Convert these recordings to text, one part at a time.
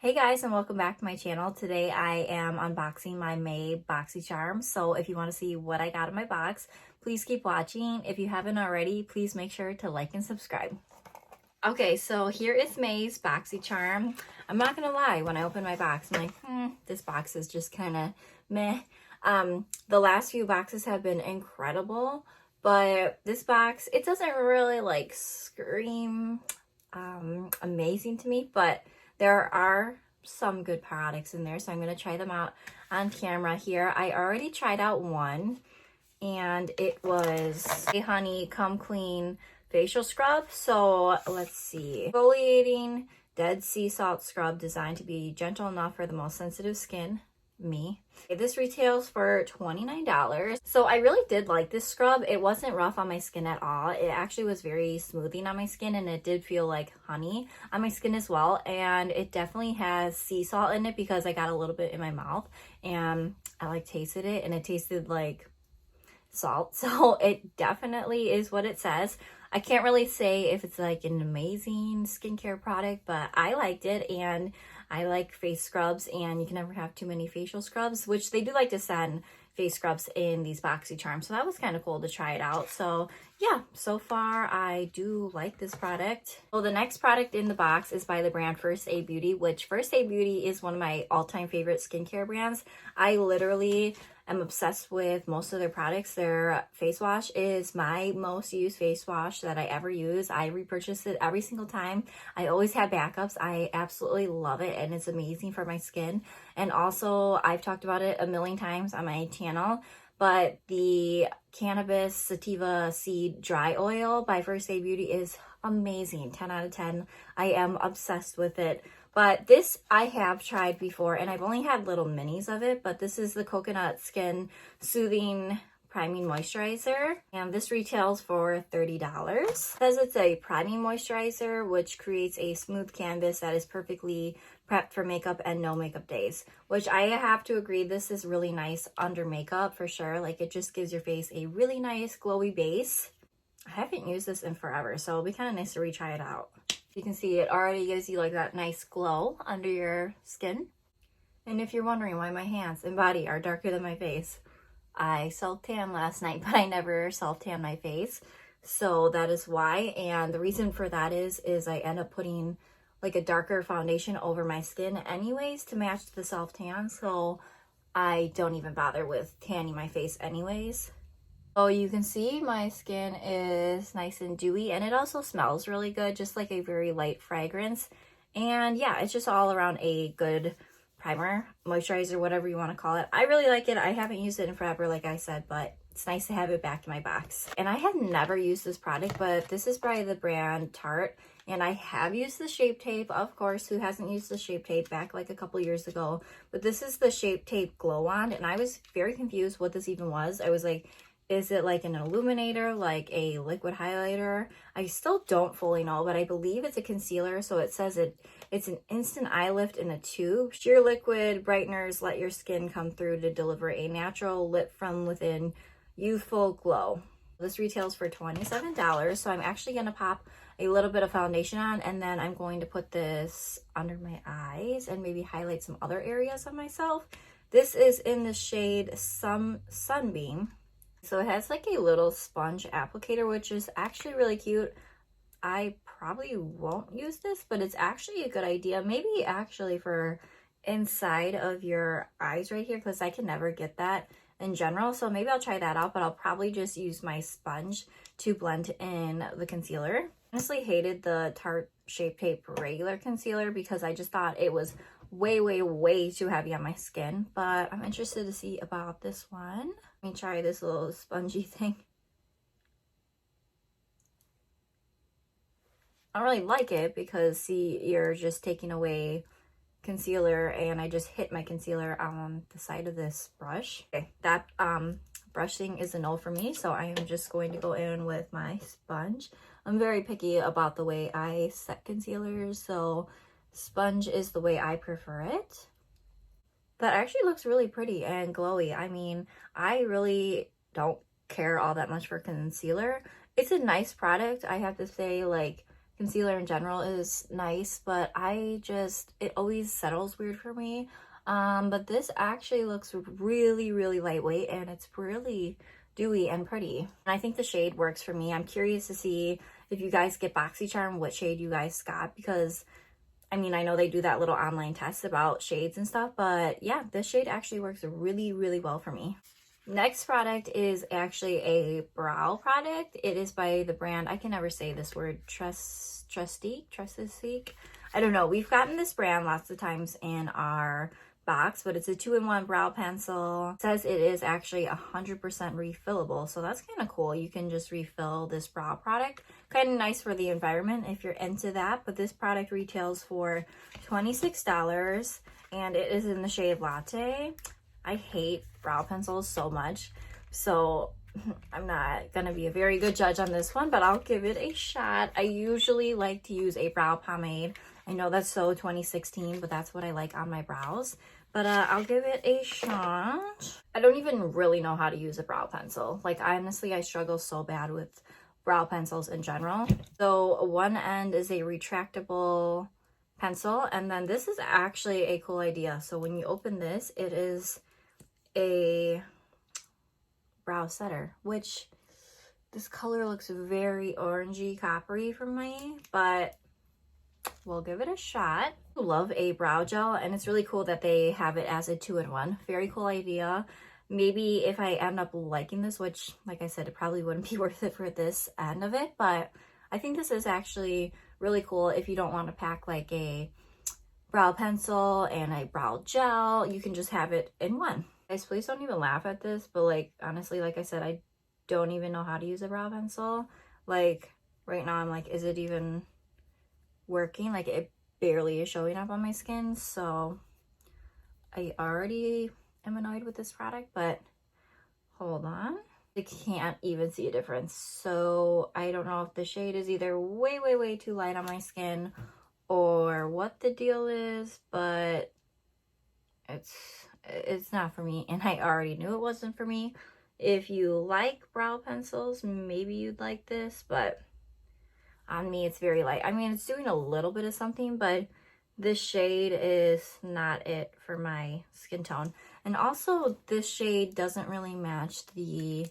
Hey guys, and welcome back to my channel. Today I am unboxing my May Boxycharm. So if you want to see what I got in my box, please keep watching. If you haven't already, please make sure to like and subscribe. Okay, so here is May's Boxycharm. I'm not gonna lie, when I open my box, I'm like, this box is just kind of meh. The last few boxes have been incredible, but this box, it doesn't really like scream amazing to me, but there are some good products in there, so I'm going to try them out on camera here. I already tried out one, and it was a Honey Come Clean facial scrub. So let's see. Exfoliating Dead Sea Salt Scrub designed to be gentle enough for the most sensitive skin. Me. This retails for $29. So I really did like this scrub. It wasn't rough on my skin at all. It actually was very smoothing on my skin, and it did feel like honey on my skin as well. And it definitely has sea salt in it because I got a little bit in my mouth and I like tasted it, and it tasted like salt. So it definitely is what it says. I can't really say if it's like an amazing skincare product, but I liked it, and I like face scrubs, and you can never have too many facial scrubs, which they do like to send face scrubs in these Boxycharms. So that was kind of cool to try it out. So yeah, so far I do like this product. Well, the next product in the box is by the brand First Aid Beauty, which First Aid Beauty is one of my all-time favorite skincare brands. I literally am obsessed with most of their products. Their face wash is my most used face wash that I ever use. I repurchase it every single time. I always have backups. I absolutely love it, and it's amazing for my skin. And also, I've talked about it a million times on my channel, but the cannabis sativa seed dry oil by First Aid Beauty is amazing. 10 out of 10. I am obsessed with it. But this I have tried before, and I've only had little minis of it, but this is the Coconut Skin Soothing Priming Moisturizer, and this retails for $30. It says it's a priming moisturizer, which creates a smooth canvas that is perfectly prepped for makeup and no makeup days, which I have to agree, this is really nice under makeup for sure. Like, it just gives your face a really nice glowy base. I haven't used this in forever, so it'll be kind of nice to retry it out. You can see it already gives you like that nice glow under your skin. And if you're wondering why my hands and body are darker than my face, I self-tanned last night, but I never self-tanned my face. So that is why. And the reason for that is I end up putting like a darker foundation over my skin anyways to match the self-tan. So I don't even bother with tanning my face anyways. So you can see my skin is nice and dewy, and it also smells really good, just like a very light fragrance. And yeah, it's just all around a good primer, moisturizer, whatever you want to call it. I really like it. I haven't used it in forever, like I said, but it's nice to have it back in my box. And I have never used this product, but this is by the brand Tarte, and I have used the Shape Tape. Of course, who hasn't used the Shape Tape back like a couple years ago? But this is the Shape Tape Glow Wand, and I was very confused what this even was. I was like, is it like an illuminator, like a liquid highlighter? I still don't fully know, but I believe it's a concealer. So it says it's an instant eye lift in a tube. Sheer liquid brighteners let your skin come through to deliver a natural lit from within youthful glow. This retails for $27. So I'm actually going to pop a little bit of foundation on, and then I'm going to put this under my eyes and maybe highlight some other areas of myself. This is in the shade Sunbeam. So it has like a little sponge applicator, which is actually really cute. I probably won't use this, but it's actually a good idea. Maybe actually for inside of your eyes right here, because I can never get that in general. So maybe I'll try that out, but I'll probably just use my sponge to blend in the concealer. Honestly hated the Tarte Shape Tape regular concealer because I just thought it was way too heavy on my skin, but I'm interested to see about this one. Let me try this little spongy thing. I don't really like it because, see, you're just taking away concealer, and I just hit my concealer on the side of this brush. Okay, that brush thing is a no for me, so I am just going to go in with my sponge. I'm very picky about the way I set concealers, so sponge is the way I prefer it. That actually looks really pretty and glowy. I mean, I really don't care all that much for concealer. It's a nice product, I have to say. Like, concealer in general is nice, but it always settles weird for me. But this actually looks really, really lightweight, and it's really dewy and pretty. And I think the shade works for me. I'm curious to see if you guys get Boxycharm, what shade you guys got, because I mean, I know they do that little online test about shades and stuff, but yeah, this shade actually works really, really well for me. Next product is actually a brow product. It is by the brand, I can never say this word, Trestique. I don't know. We've gotten this brand lots of times in our box, but it's a 2-in-1 brow pencil. It says it is actually 100% refillable, so that's kind of cool. You can just refill this brow product. Kind of nice for the environment if you're into that, but this product retails for $26, and it is in the shade Latte. I hate brow pencils so much, so I'm not gonna be a very good judge on this one, but I'll give it a shot. I usually like to use a brow pomade. I know that's so 2016, but that's what I like on my brows. But I'll give it a shot. I don't even really know how to use a brow pencil. Like, honestly, I struggle so bad with brow pencils in general. So one end is a retractable pencil, and then this is actually a cool idea. So when you open this, it is a brow setter, which this color looks very orangey coppery for me, but we'll give it a shot. I love a brow gel, and it's really cool that they have it as a 2-in-1. Very cool idea. Maybe if I end up liking this, which like I said, it probably wouldn't be worth it for this end of it, but I think this is actually really cool if you don't want to pack like a brow pencil and a brow gel. You can just have it in one. Guys, please don't even laugh at this, but like, honestly, like I said, I don't even know how to use a brow pencil. Like, right now I'm like, is it even working? Like, it barely is showing up on my skin, so I already am annoyed with this product, but hold on. I can't even see a difference, so I don't know if the shade is either way, way, way too light on my skin or what the deal is, but it's not for me, and I already knew it wasn't for me. If you like brow pencils, maybe you'd like this, but on me it's very light. I mean, it's doing a little bit of something, but this shade is not it for my skin tone. And also, this shade doesn't really match the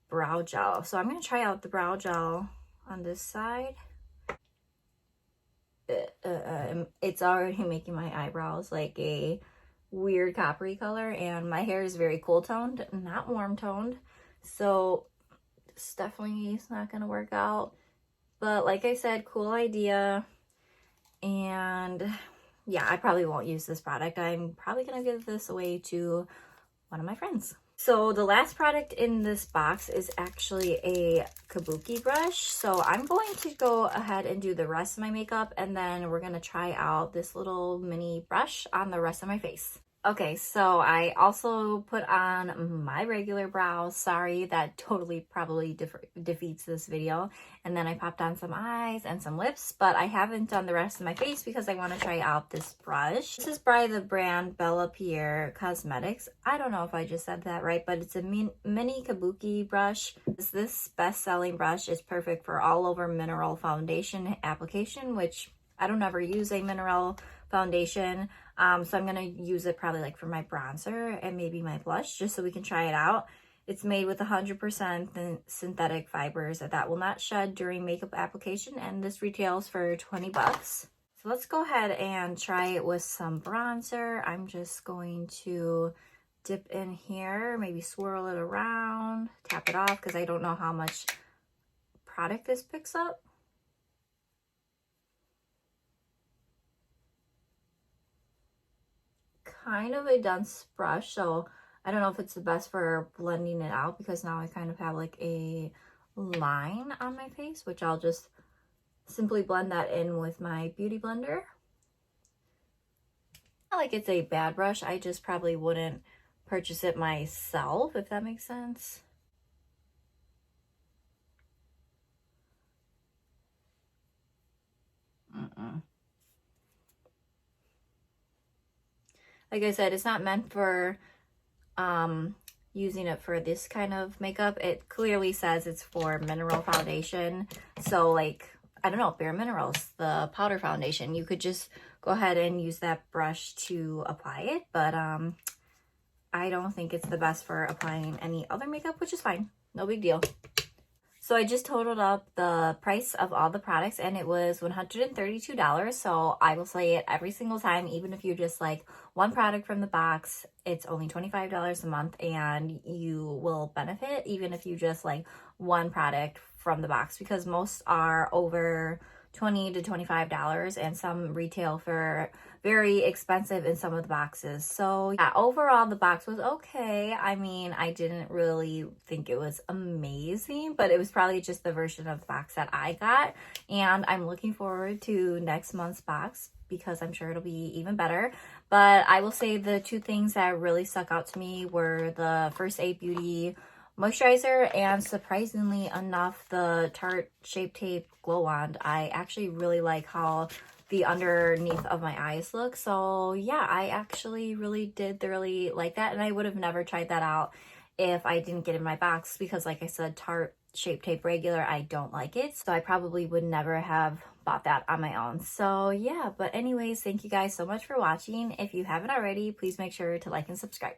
brow gel, so I'm going to try out the brow gel on this side. It's already making my eyebrows like a weird coppery color, and my hair is very cool toned, not warm toned, so this definitely is not going to work out. But like I said, cool idea. And yeah, I probably won't use this product. I'm probably gonna give this away to one of my friends. So the last product in this box is actually a Kabuki brush. So I'm going to go ahead and do the rest of my makeup, and then we're gonna try out this little mini brush on the rest of my face. Okay, so I also put on my regular brows. Sorry, that totally probably defeats this video. And then I popped on some eyes and some lips, but I haven't done the rest of my face because I want to try out this brush. This is by the brand BellaPierre Cosmetics. I don't know if I just said that right, but it's a mini Kabuki brush. This best-selling brush is perfect for all over mineral foundation application, which I don't ever use a mineral foundation. So I'm going to use it probably like for my bronzer and maybe my blush, just so we can try it out. It's made with 100% synthetic fibers that will not shed during makeup application, and this retails for 20 bucks. So let's go ahead and try it with some bronzer. I'm just going to dip in here, maybe swirl it around, tap it off, because I don't know how much product this picks up. Kind of a dense brush, so I don't know if it's the best for blending it out, because now I kind of have like a line on my face, which I'll just simply blend that in with my beauty blender. Not like it's a bad brush, I just probably wouldn't purchase it myself, if that makes sense. Like I said, it's not meant for using it for this kind of makeup. It clearly says it's for mineral foundation. So like, I don't know, Bare Minerals, the powder foundation. You could just go ahead and use that brush to apply it, but I don't think it's the best for applying any other makeup, which is fine. No big deal. So I just totaled up the price of all the products and it was $132. So I will say it every single time, even if you just like one product from the box, it's only $25 a month and you will benefit even if you just like one product from the box, because most are over $20 to $25 and some retail for very expensive in some of the boxes. So yeah, overall the box was okay. I mean, I didn't really think it was amazing, but it was probably just the version of the box that I got, and I'm looking forward to next month's box because I'm sure it'll be even better. But I will say the two things that really stuck out to me were the First Aid Beauty moisturizer and, surprisingly enough, the Tarte Shape Tape Glow Wand. I actually really like how the underneath of my eyes look. So yeah, I actually really did thoroughly like that, and I would have never tried that out if I didn't get in my box because, like I said, Tarte Shape Tape regular, I don't like it, so I probably would never have bought that on my own. So yeah, but anyways, thank you guys so much for watching. If you haven't already, please make sure to like and subscribe.